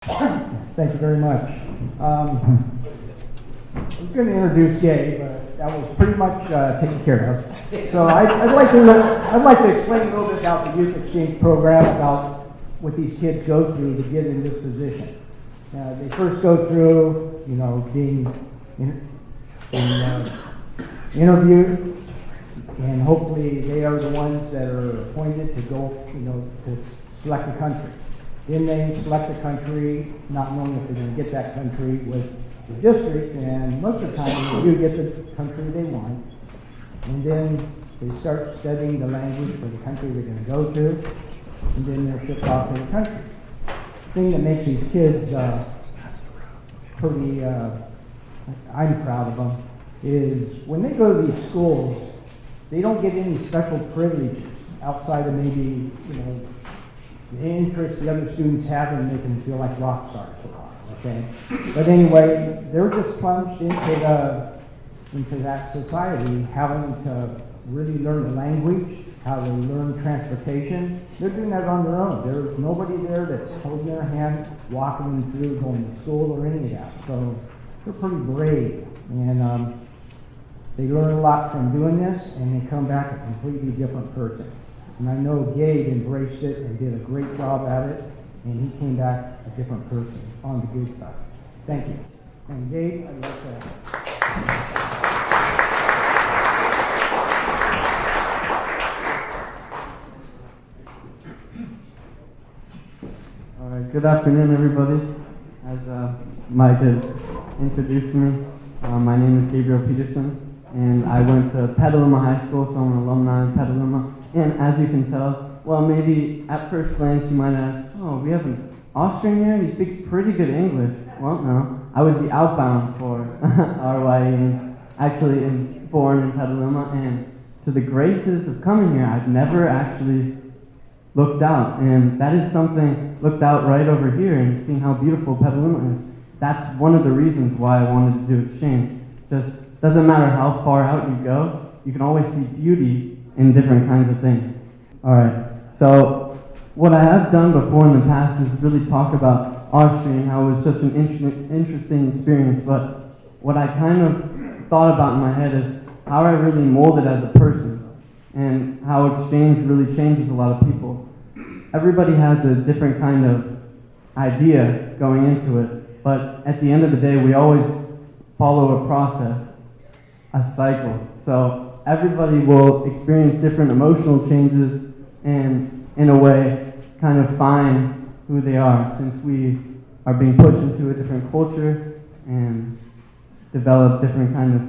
Thank you very much. I was going to introduce Gabe, but that was pretty much taken care of. So I'd like to explain a little bit about the youth exchange program, about what these kids go through to get in this position. They first go through, being interviewed, and hopefully they are the ones that are appointed to go, to select a country. Then they select a country, not knowing if they're going to get that country with the district, and most of the time they do get the country they want. And then they start studying the language for the country they're going to go to, and then they're shipped off to the country. The thing that makes these kids pretty, I'm proud of them, is when they go to these schools, they don't get any special privileges outside of maybe, the interest the other students have and make them feel like rock stars for a while, okay? But anyway, they're just plunged into that society, having to really learn the language, how to learn transportation. They're doing that on their own. There's nobody there that's holding their hand, walking them through, going to school or any of that. So they're pretty brave, and they learn a lot from doing this, and they come back a completely different person. And I know Gabe embraced it and did a great job at it, and he came back a different person on the good side. Thank you. And Gabe, I'd like to... All right, good afternoon, everybody. As Mike had introduced me, my name is Gabriel Peterson, and I went to Petaluma High School, so I'm an alumni of Petaluma. And as you can tell, well, maybe at first glance you might ask, oh, we have an Austrian here? He speaks pretty good English. Well, no. I was the outbound for RYE, actually born in Petaluma, and to the graces of coming here, I've never actually looked out. And that is something, looked out right over here and seeing how beautiful Petaluma is. That's one of the reasons why I wanted to do exchange. Just doesn't matter how far out you go, you can always see beauty in different kinds of things. All right, so what I have done before in the past is really talk about Austria and how it was such an interesting experience, but what I kind of thought about in my head is how I really molded as a person and how exchange really changes a lot of people. Everybody has a different kind of idea going into it, but at the end of the day, we always follow a process, a cycle. So everybody will experience different emotional changes and, in a way, kind of find who they are, since we are being pushed into a different culture and develop different kind of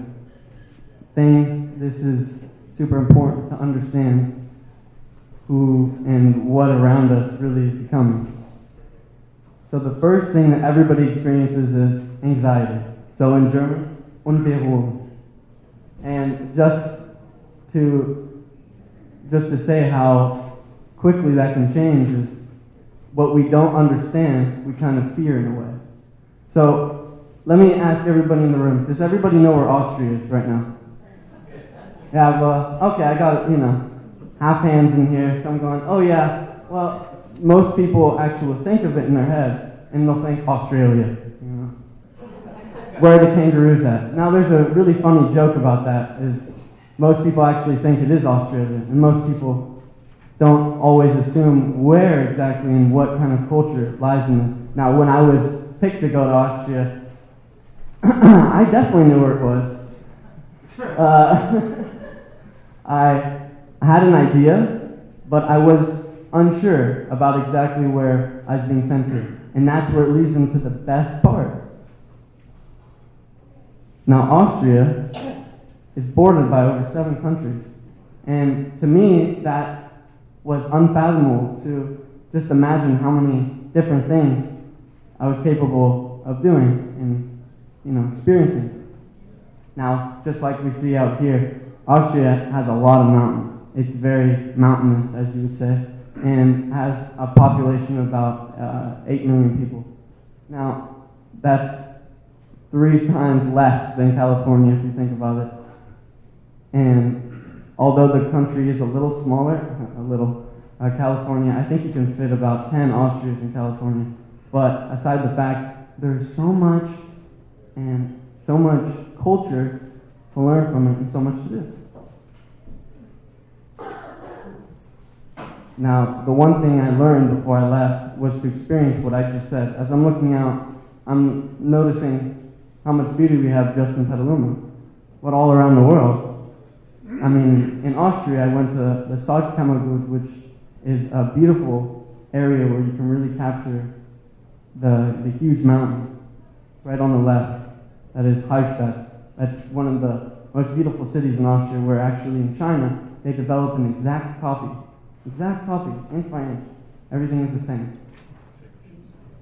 things. This is super important to understand who and what around us really is becoming. So the first thing that everybody experiences is anxiety. So in German, Unberuhigung. And just to say how quickly that can change is what we don't understand, we kind of fear in a way. So let me ask everybody in the room, does everybody know where Austria is right now? Yeah, well, okay, I got, half hands in here, some going, oh yeah, well, most people actually will think of it in their head, and they'll think Australia, Where are the kangaroos at? Now there's a really funny joke about that, is most people actually think it is Australia, and most people don't always assume where exactly and what kind of culture lies in this. Now, when I was picked to go to Austria, I definitely knew where it was. I had an idea, but I was unsure about exactly where I was being sent to. And that's where it leads into the best part. Now, Austria is bordered by over 7 countries. And to me, that was unfathomable to just imagine how many different things I was capable of doing and, experiencing. Now, just like we see out here, Austria has a lot of mountains. It's very mountainous, as you would say, and has a population of about 8 million people. Now, that's 3 times less than California, if you think about it. And although the country is a little smaller, California, I think you can fit about 10 Austrias in California. But aside the fact, there's so much and so much culture to learn from it and so much to do. Now, the one thing I learned before I left was to experience what I just said. As I'm looking out, I'm noticing how much beauty we have just in Petaluma, but all around the world. I mean, in Austria, I went to the Salzkammergut, which is a beautiful area where you can really capture the huge mountains. Right on the left, that is Hallstatt. That's one of the most beautiful cities in Austria, where actually in China, they developed an exact copy, inch by inch. Everything is the same.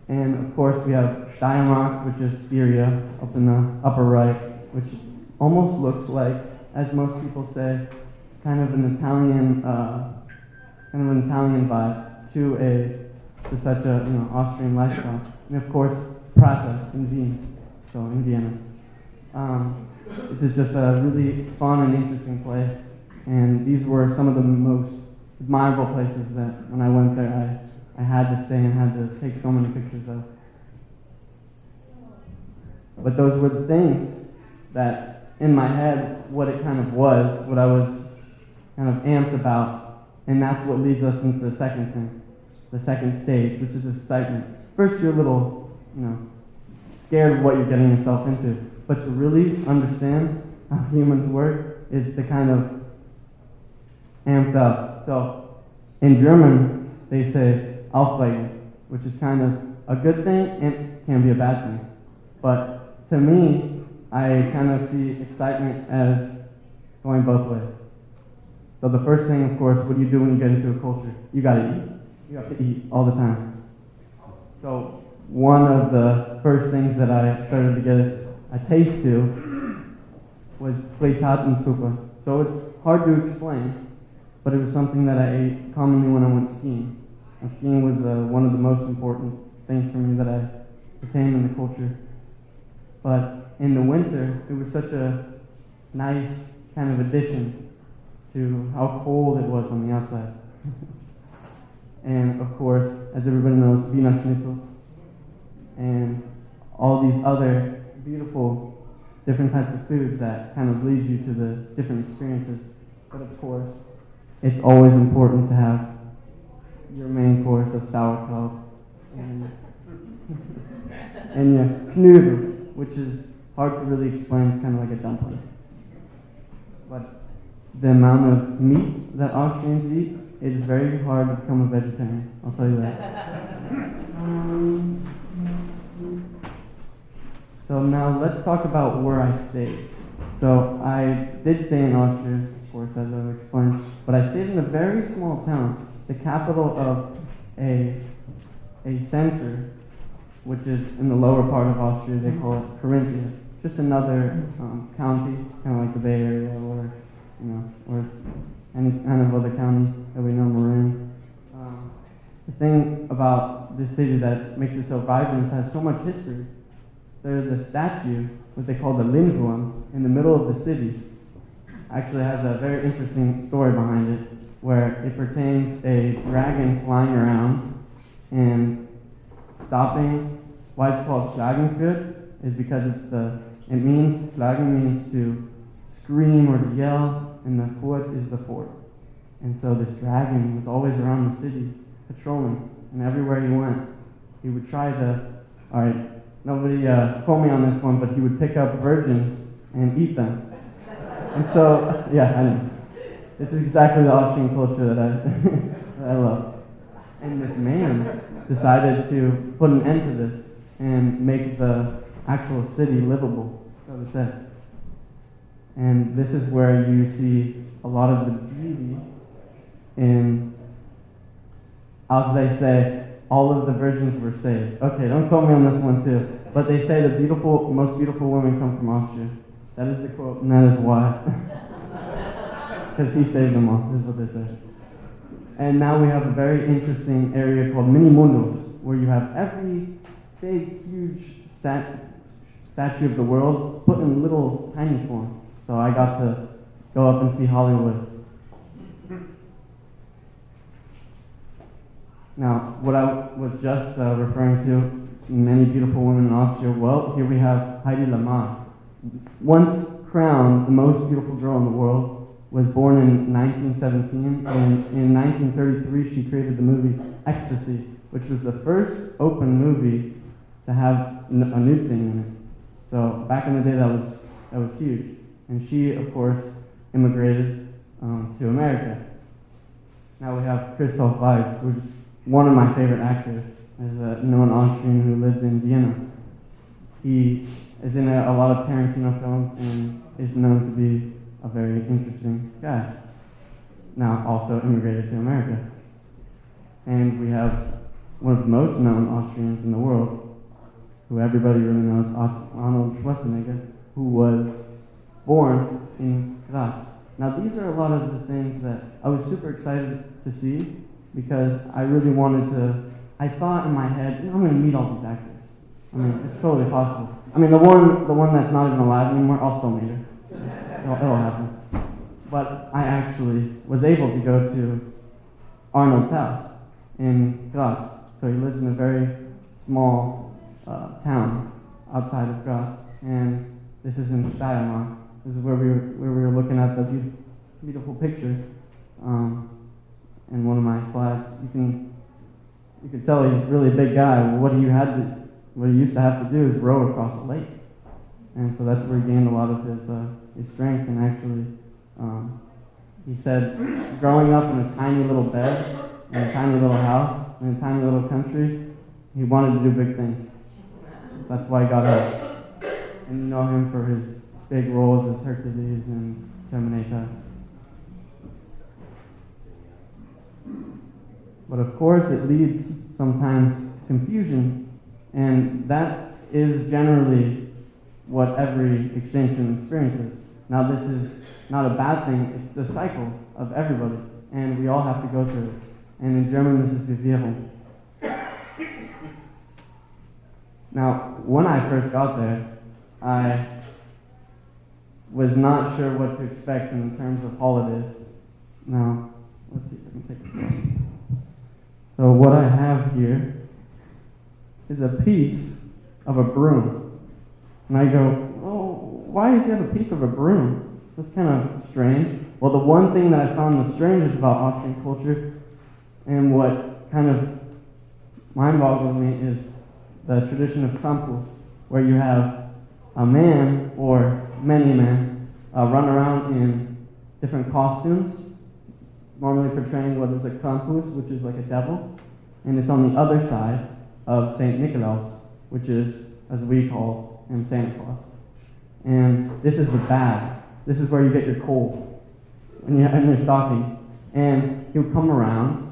And of course, we have Steiermark, which is Styria, up in the upper right, which almost looks like, as most people say, kind of an Italian vibe to such a Austrian lifestyle. And of course, Prater in Vienna. This is just a really fun and interesting place, and these were some of the most admirable places that when I went there I had to stay and had to take so many pictures of. But those were the things that in my head, what it kind of was, what I was kind of amped about, and that's what leads us into the second thing, the second stage, which is excitement. First, you're a little, scared of what you're getting yourself into, but to really understand how humans work is the kind of amped up. So, in German, they say Aufregung, which is kind of a good thing and can be a bad thing. But to me, I kind of see excitement as going both ways. So the first thing, of course, what do you do when you get into a culture? You gotta eat. You have to eat all the time. So one of the first things that I started to get a taste to was Fleischtatensuppe. So it's hard to explain, but it was something that I ate commonly when I went skiing. And skiing was one of the most important things for me that I retained in the culture. But in the winter, it was such a nice kind of addition to how cold it was on the outside. And of course, as everybody knows, Wiener Schnitzel and all these other beautiful different types of foods that kind of leads you to the different experiences. But of course, it's always important to have your main course of sauerkraut and your knödel, which is hard to really explain. It's kind of like a dumpling. But the amount of meat that Austrians eat, it is very hard to become a vegetarian. I'll tell you that. So now let's talk about where I stayed. So I did stay in Austria, of course, as I've explained, but I stayed in a very small town, the capital of a center, which is in the lower part of Austria. They call it Carinthia. Just another county, kind of like the Bay Area, or any kind of other county that we normally in. The thing about this city that makes it so vibrant is it has so much history. There's the statue, what they call the Lindwurm, in the middle of the city. Actually has a very interesting story behind it, where it pertains a dragon flying around and stopping. Why it's called Klagenfurt is because Klagen means to scream or to yell, and the fort is the fort. And so this dragon was always around the city, patrolling, and everywhere he went, he would try to, nobody quote me on this one, but he would pick up virgins and eat them. And so, yeah, I know. This is exactly the Austrian culture that I love. And this man decided to put an end to this and make the actual city livable, so to say. And this is where you see a lot of the beauty in, as they say, all of the virgins were saved. Okay, don't quote me on this one too. But they say the most beautiful women come from Austria. That is the quote, and that is why. Because he saved them all, is what they say. And now we have a very interesting area called Mini Mundos, where you have every big, huge statue of the world put in little tiny form. So I got to go up and see Hollywood. Now, what I was just referring to many beautiful women in Austria? Well, here we have Heidi Lamar. Once crowned the most beautiful girl in the world, was born in 1917, and in 1933 she created the movie Ecstasy, which was the first open movie to have a nude scene in it. So back in the day, that was huge. And she, of course, immigrated to America. Now we have Christoph Waltz, who's one of my favorite actors, as a known Austrian who lived in Vienna. He is in a lot of Tarantino films and is known to be a very interesting guy. Now also immigrated to America. And we have one of the most known Austrians in the world, who everybody really knows, Arnold Schwarzenegger, who was born in Graz. Now these are a lot of the things that I was super excited to see, because I really wanted to, I thought in my head, I'm going to meet all these actors. I mean, it's totally possible. I mean, the one that's not even alive anymore, I'll still meet her. It'll happen. But I actually was able to go to Arnold's house in Graz. So he lives in a very small town outside of Graz, and this is in Steiermark. This is where we were looking at the beautiful picture. In one of my slides, you can tell he's really a big guy. Well, what he used to have to do is row across the lake, and so that's where he gained a lot of his strength. And actually, he said, growing up in a tiny little bed, in a tiny little house, in a tiny little country, he wanted to do big things. That's why he got up. And you know him for his big roles as Hercules and Terminator. But of course, it leads sometimes to confusion, and that is generally what every exchange student experiences. Now, this is not a bad thing, it's a cycle of everybody, and we all have to go through it. And in German, this is Bewährung. Now, when I first got there, I was not sure what to expect in terms of holidays. Now, let's see if I can take this off. So what I have here is a piece of a broom. And I go, oh, why does he have a piece of a broom? That's kind of strange. Well, the one thing that I found the strangest about Austrian culture, and what kind of mind-boggled me, is the tradition of campus, where you have a man, or many men, run around in different costumes, normally portraying what is a campus, which is like a devil, and it's on the other side of St. Nicholas, which is, as we call him, Santa Claus. And this is the bag. This is where you get your coal and your stockings. And he'll come around.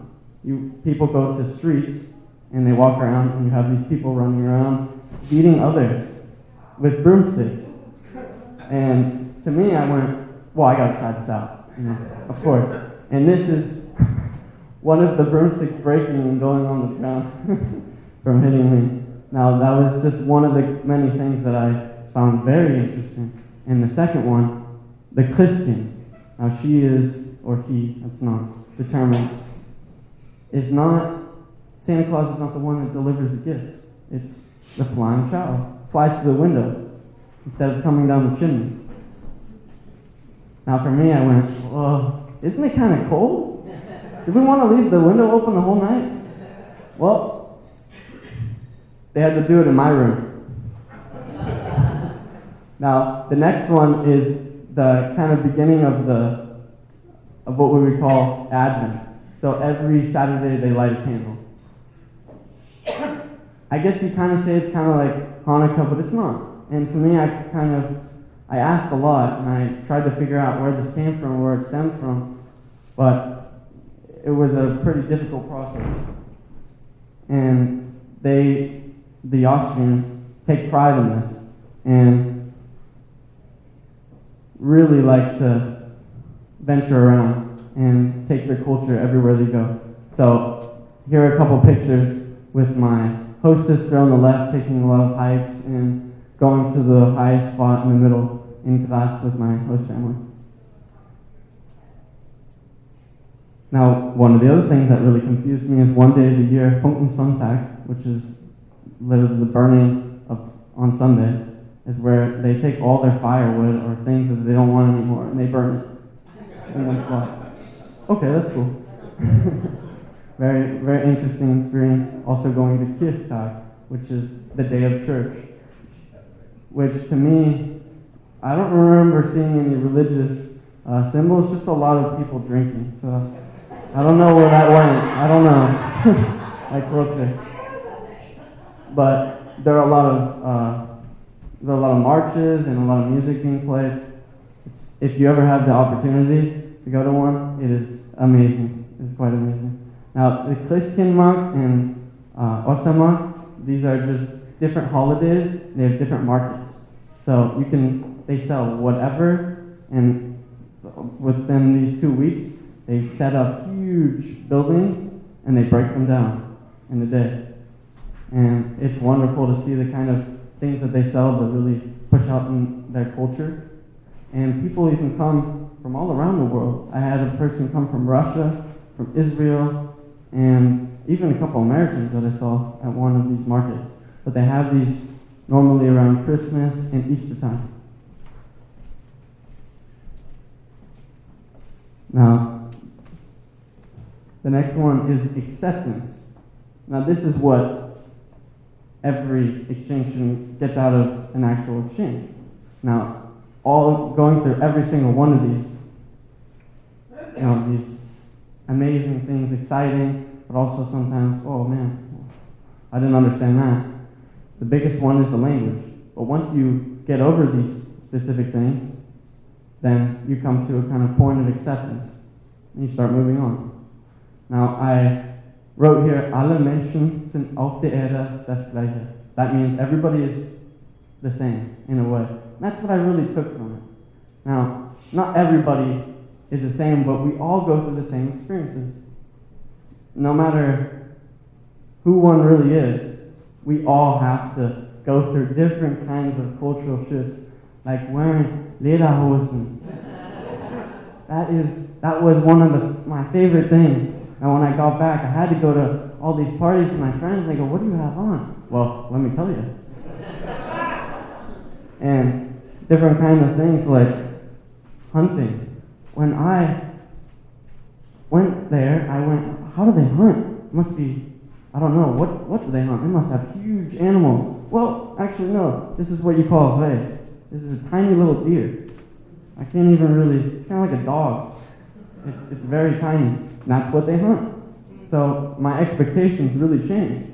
People go to streets and they walk around, and you have these people running around beating others with broomsticks. And to me, I went, well, I gotta try this out, of course. And this is one of the broomsticks breaking and going on the ground from hitting me. Now, that was just one of the many things that I found very interesting. And the second one, the Christkind. Now, she is, or he, it's not determined, is not, Santa Claus is not the one that delivers the gifts. It's the flying child. Flies through the window instead of coming down the chimney. Now, for me, I went, well, isn't it kind of cold? Do we want to leave the window open the whole night? Well, they had to do it in my room. Now, the next one is the kind of beginning of what we would call Advent. So every Saturday they light a candle. I guess you kind of say it's kind of like Hanukkah, but it's not. And to me, I asked a lot, and I tried to figure out where this came from, where it stemmed from, but it was a pretty difficult process. And the Austrians, take pride in this, and really like to venture around and take their culture everywhere they go. So here are a couple pictures with my hostess there on the left, taking a lot of hikes and going to the highest spot in the middle in Graz with my host family. Now, one of the other things that really confused me is one day of the year, Funkensonntag, which is literally the burning of on Sunday, is where they take all their firewood or things that they don't want anymore and they burn it in one spot. Okay, that's cool. Very, very interesting experience. Also going to Kirchtag, which is the day of church, which to me, I don't remember seeing any religious symbols, just a lot of people drinking. So I don't know where that went. I don't know. Like Roche. But there are a lot of marches and a lot of music being played. If you ever have the opportunity to go to one, it is amazing. It's quite amazing. Now, the Christkindmarkt and Ostermarkt, these are just different holidays. They have different markets. So they sell whatever, and within these 2 weeks, they set up huge buildings and they break them down in a day. And it's wonderful to see the kind of things that they sell that really push out in their culture. And people even come from all around the world. I had a person come from Russia, from Israel, and even a couple Americans that I saw at one of these markets. But they have these normally around Christmas and Easter time. Now, the next one is acceptance. Now, this is what every exchange student gets out of an actual exchange. Now, all going through every single one of these, these amazing things, exciting, but also sometimes, oh man, I didn't understand that. The biggest one is the language. But once you get over these specific things, then you come to a kind of point of acceptance, and you start moving on. Now, I wrote here, alle Menschen sind auf der Erde das Gleiche. That means everybody is the same, in a way. And that's what I really took from it. Now, not everybody is the same, but we all go through the same experiences. No matter who one really is, we all have to go through different kinds of cultural shifts, like wearing lederhosen. That was one of my favorite things. And when I got back, I had to go to all these parties with my friends, and they go, "What do you have on?" Well, let me tell you. And different kind of things like hunting. When I went there, I went, how do they hunt? It must be, I don't know, what do they hunt? They must have huge animals. Well, actually, no. This is what you call a vey. This is a tiny little deer. I can't even really, it's kind of like a dog. It's very tiny. And that's what they hunt. So my expectations really changed.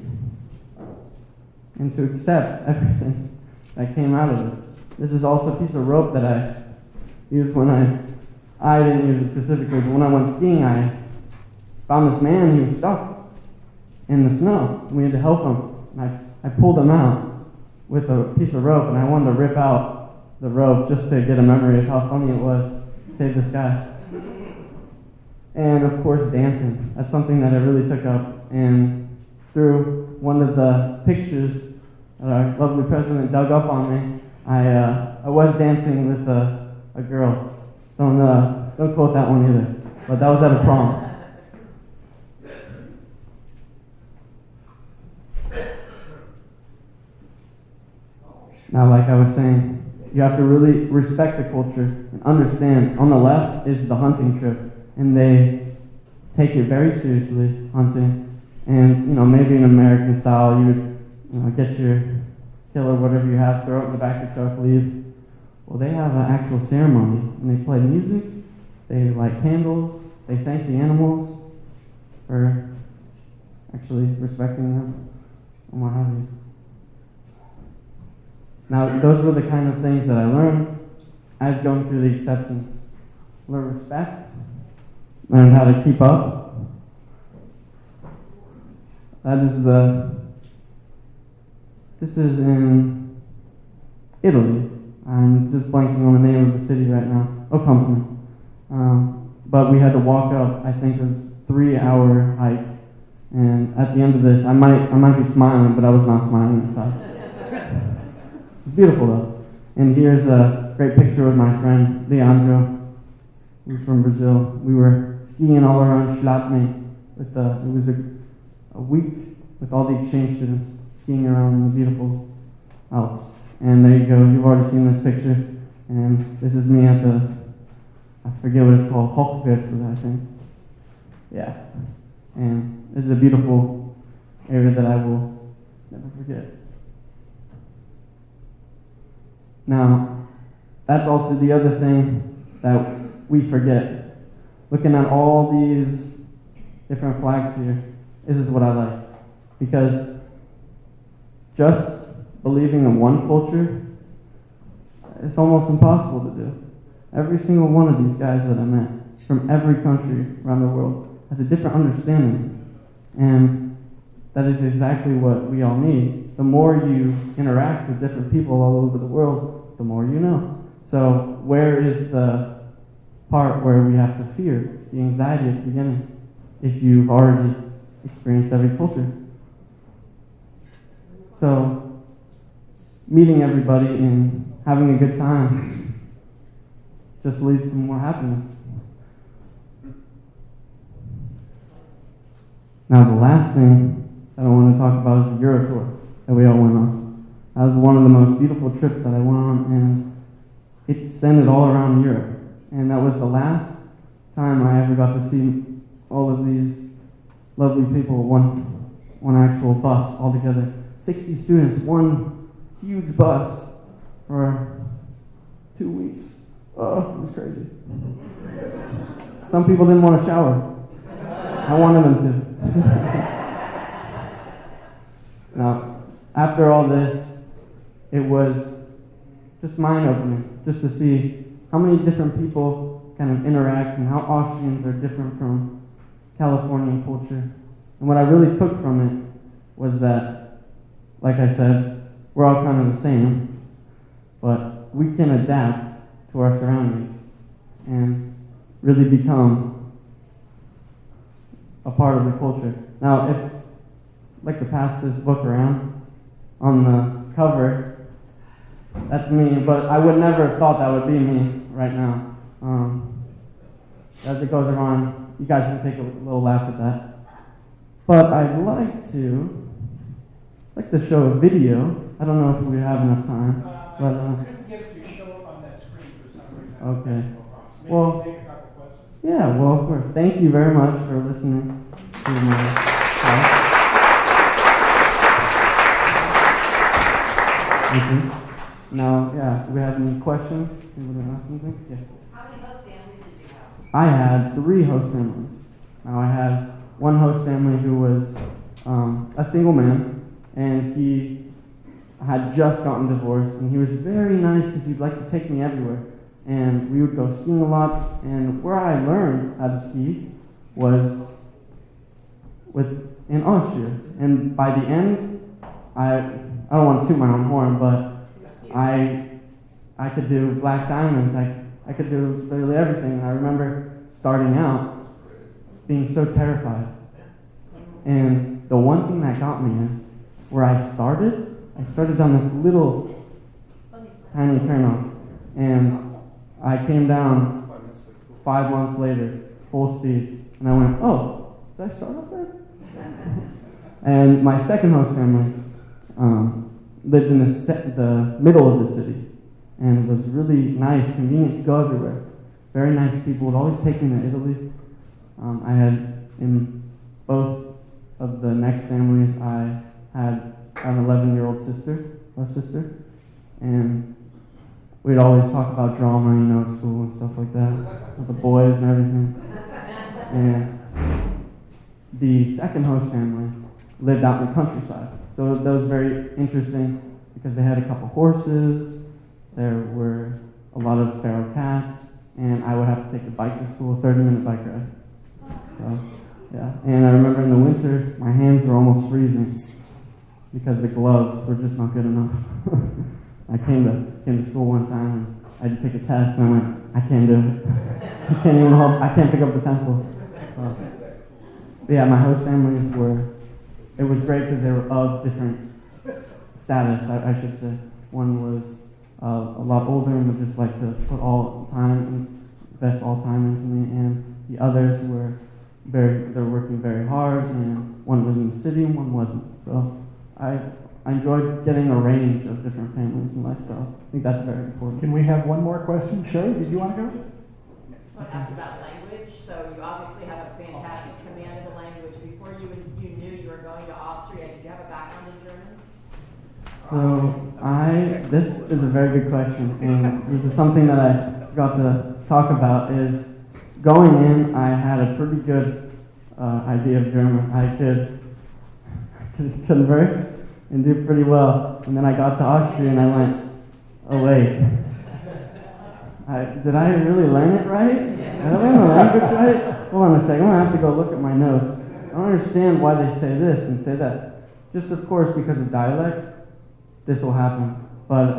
And to accept everything that came out of it. This is also a piece of rope that I used when I didn't use it specifically, but when I went skiing, I found this man, he was stuck in the snow. We had to help him. And I pulled him out with a piece of rope, and I wanted to rip out the rope just to get a memory of how funny it was to save this guy. And of course, dancing. That's something that I really took up. And through one of the pictures that our lovely president dug up on me, I was dancing with a girl. Don't quote that one either. But that was at a prom. Now, like I was saying, you have to really respect the culture and understand. On the left is the hunting trip, and they take it very seriously, hunting. And, maybe in American style, you would, get your kill or whatever you have, throw it in the back of the truck, leave. Well, they have an actual ceremony, and they play music, they light candles, they thank the animals for actually respecting them, and what have you. Now, those were the kind of things that I learned as going through the acceptance. Learn respect, learn how to keep up. This is in Italy. I'm just blanking on the name of the city right now. Company. But we had to walk up, I think it was a 3-hour hike. And at the end of this, I might be smiling, but I was not smiling inside. It's beautiful though. And here's a great picture of my friend, Leandro, who's from Brazil. We were skiing all around Schladming. It was a week with all the exchange students, skiing around in the beautiful Alps. And there you go, you've already seen this picture. And this is me at the, I forget what it's called, Hochwitz, I think. Yeah. And this is a beautiful area that I will never forget. Now, that's also the other thing that we forget. Looking at all these different flags here, this is what I like. Because just believing in one culture, it's almost impossible to do. Every single one of these guys that I met from every country around the world has a different understanding. And that is exactly what we all need. The more you interact with different people all over the world, the more you know. So where is the part where we have to fear, the anxiety at the beginning, if you've already experienced every culture? So meeting everybody and having a good time just leads to more happiness. Now the last thing that I want to talk about is the Euro tour that we all went on. That was one of the most beautiful trips that I went on, and it extended all around Europe. And that was the last time I ever got to see all of these lovely people, one actual bus all together. 60 students, one huge bus for 2 weeks. Oh, it was crazy. Some people didn't want to shower. I wanted them to. Now, after all this, it was just mind-opening, just to see how many different people kind of interact and how Austrians are different from Californian culture. And what I really took from it was that, like I said, we're all kind of the same, but we can adapt to our surroundings and really become a part of the culture. Now, if I'd like to pass this book around, on the cover, that's me, but I would never have thought that would be me right now. As it goes around, you guys can take a little laugh at that. But I'd like to show a video. I don't know if we have enough time. But I couldn't get it to show up on that screen for some reason. Okay. Maybe Well, take a couple questions. yeah, well, of course. Thank you very much for listening to my talk. Thank you. Now, yeah, do we have any questions? Anybody ask something? Yes. How many host families did you have? I had 3 host families. Now, I had one host family who was a single man, and he had just gotten divorced, and he was very nice because he'd like to take me everywhere. And we would go skiing a lot, and where I learned how to ski was in Austria. And by the end, I don't want to toot my own horn, but I could do black diamonds. I could do literally everything. And I remember starting out being so terrified. And the one thing that got me is where I started down this little tiny turnoff, and I came down 5 months later, full speed, and I went, oh, did I start up there? And my second host family lived in the middle of the city, and it was really nice, convenient to go everywhere. Very nice people, would always take me to Italy. I had, in both of the next families, I had an 11-year-old sister, and we'd always talk about drama, at school and stuff like that, with the boys and everything. And the second host family lived out in the countryside. So that was very interesting because they had a couple horses, there were a lot of feral cats, and I would have to take the bike to school, a 30-minute bike ride. So, yeah. And I remember in the winter, my hands were almost freezing because the gloves were just not good enough. I came to school one time and I had to take a test, and I went, I can't do it. I can't pick up the pencil. But yeah, my host families it was great because they were of different status, I should say. One was a lot older and would just like to put all time and invest all time into me, and the others were they're working very hard, and one was in the city and one wasn't. So I I enjoyed getting a range of different families and lifestyles. I think that's very important. Can we have one more question? Sherry, did you want to go? I want to ask about language. So you obviously have a fantastic command of the language. Before you knew you were going to Austria, did you have a background in German? So this is a very good question, and this is something that I forgot to talk about. Is going in, I had a pretty good idea of German. I could converse and do pretty well, and then I got to Austria and I went, oh wait, did I really learn it right? Did I learn the language right? Hold on a second, I'm gonna have to go look at my notes. I don't understand why they say this and say that. Just of course because of dialect, this will happen. But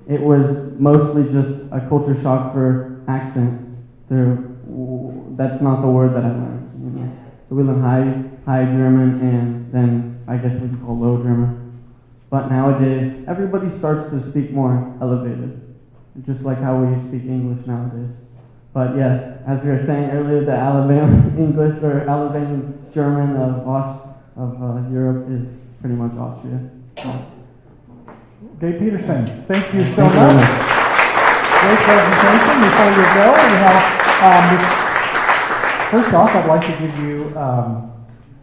it was mostly just a culture shock for accent. That's not the word that I learned. You know? So we learned high German, and then I guess we can call low German. But nowadays, everybody starts to speak more elevated, just like how we speak English nowadays. But yes, as we were saying earlier, the Alabama English or Alabama German of Europe is pretty much Austria. Gabe Peterson, thank you so much. Great presentation. Before you go, we have, first off, I'd like to give you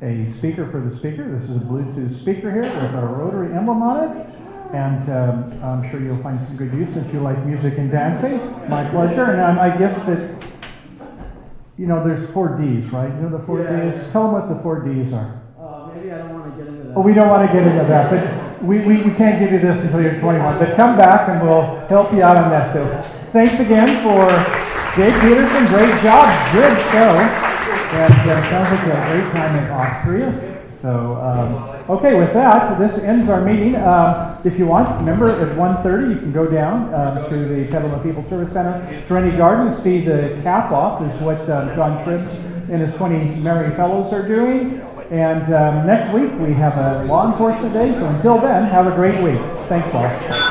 a speaker for the speaker. This is a Bluetooth speaker here with a rotary emblem on it. And I'm sure you'll find some good use since you like music and dancing. My pleasure. And I guess that, you know, there's 4 Ds, right? You know the 4 Ds? Tell them what the 4 Ds are. Maybe I don't want to get into that. Oh, we don't want to get into that, but we can't give you this until you're 21. But come back and we'll help you out on that. So thanks again for Gabe Peterson. Great job. Good show. That sounds like a great time in Austria. So, okay, with that, this ends our meeting. If you want, remember at 1:30 you can go down to the Petaluma People Service Center, Serenity Gardens, see the cap off is what John Shribs and his 20 Merry Fellows are doing. And next week we have a law enforcement day, so until then, have a great week. Thanks all.